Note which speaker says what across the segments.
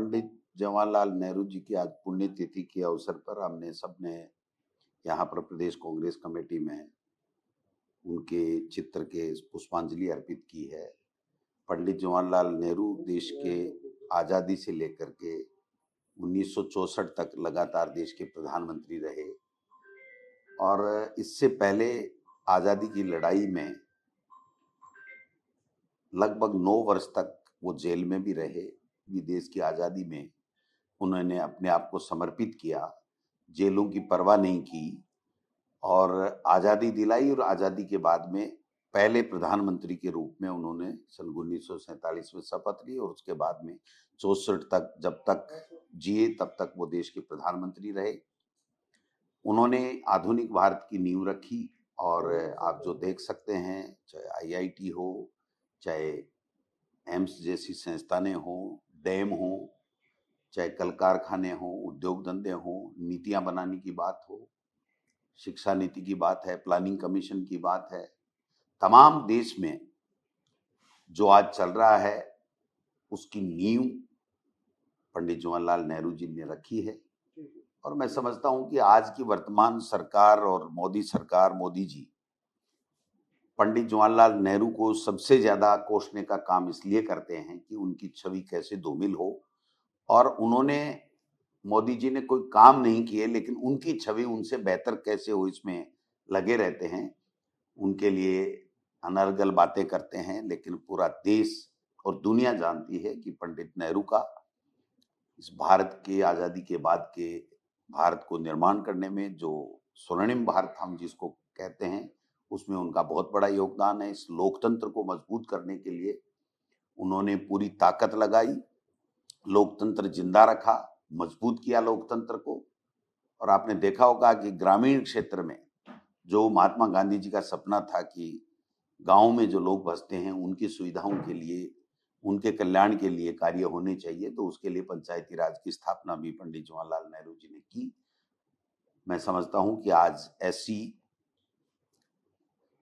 Speaker 1: पंडित जवाहरलाल नेहरू जी की आज पुण्यतिथि के अवसर पर हमने सबने यहाँ पर प्रदेश कांग्रेस कमेटी में उनके चित्र के पुष्पांजलि अर्पित की है। पंडित जवाहरलाल नेहरू देश के आज़ादी से लेकर के 1964 तक लगातार देश के प्रधानमंत्री रहे और इससे पहले आज़ादी की लड़ाई में लगभग 9 वर्ष तक वो जेल में भी रहे। भी देश की आज़ादी में उन्होंने अपने आप को समर्पित किया, जेलों की परवाह नहीं की और आज़ादी दिलाई। और आज़ादी के बाद में पहले प्रधानमंत्री के रूप में उन्होंने सन 1947 में शपथ ली और उसके बाद में 64 तक जब तक जिए तब तक वो देश के प्रधानमंत्री रहे। उन्होंने आधुनिक भारत की नींव रखी और आप जो देख सकते हैं, चाहे आईआईटी हो, चाहे एम्स जैसी संस्थानें हों, डैम हों, चाहे कल कारखाने हों, उद्योग धंधे हों, नीतियां बनाने की बात हो, शिक्षा नीति की बात है, प्लानिंग कमीशन की बात है, तमाम देश में जो आज चल रहा है उसकी नींव पंडित जवाहरलाल नेहरू जी ने रखी है। और मैं समझता हूं कि आज की वर्तमान सरकार और मोदी सरकार, मोदी जी पंडित जवाहरलाल नेहरू को सबसे ज्यादा कोसने का काम इसलिए करते हैं कि उनकी छवि कैसे धूमिल हो। और उन्होंने, मोदी जी ने कोई काम नहीं किए लेकिन उनकी छवि उनसे बेहतर कैसे हो इसमें लगे रहते हैं। उनके लिए अनर्गल बातें करते हैं, लेकिन पूरा देश और दुनिया जानती है कि पंडित नेहरू का इस भारत के आज़ादी के बाद के भारत को निर्माण करने में, जो स्वर्णिम भारत हम जिसको कहते हैं, उसमें उनका बहुत बड़ा योगदान है। इस लोकतंत्र को मजबूत करने के लिए उन्होंने पूरी ताकत लगाई, लोकतंत्र जिंदा रखा, मजबूत किया लोकतंत्र को। और आपने देखा होगा कि ग्रामीण क्षेत्र में जो महात्मा गांधी जी का सपना था कि गांव में जो लोग बसते हैं उनकी सुविधाओं के लिए, उनके कल्याण के लिए कार्य होने चाहिए, तो उसके लिए पंचायती राज की स्थापना भी पंडित जवाहरलाल नेहरू जी ने की। मैं समझता हूं कि आज ऐसी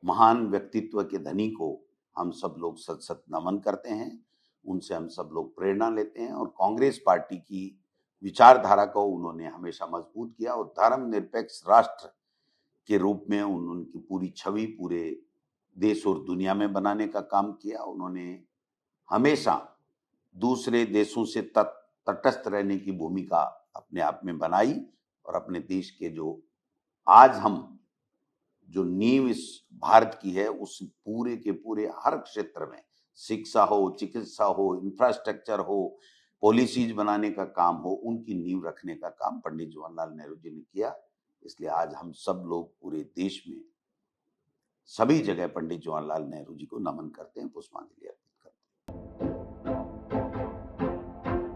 Speaker 1: महान व्यक्तित्व के धनी को हम सब लोग सत सत नमन करते हैं, उनसे हम सब लोग प्रेरणा लेते हैं। और कांग्रेस पार्टी की विचारधारा को उन्होंने हमेशा मजबूत किया और धर्मनिरपेक्ष राष्ट्र के रूप में उनकी पूरी छवि पूरे देश और दुनिया में बनाने का काम किया। उन्होंने हमेशा दूसरे देशों से तटस्थ रहने की भूमिका अपने आप में बनाई और अपने देश के जो आज हम जो नींव इस भारत की है उस पूरे के पूरे हर क्षेत्र में, शिक्षा हो, चिकित्सा हो, इंफ्रास्ट्रक्चर हो, पॉलिसीज बनाने का काम हो, उनकी नींव रखने का काम पंडित जवाहरलाल नेहरू जी ने किया। इसलिए आज हम सब लोग पूरे देश में सभी जगह पंडित जवाहरलाल नेहरू जी को नमन करते हैं, पुष्पांजलि अर्पित।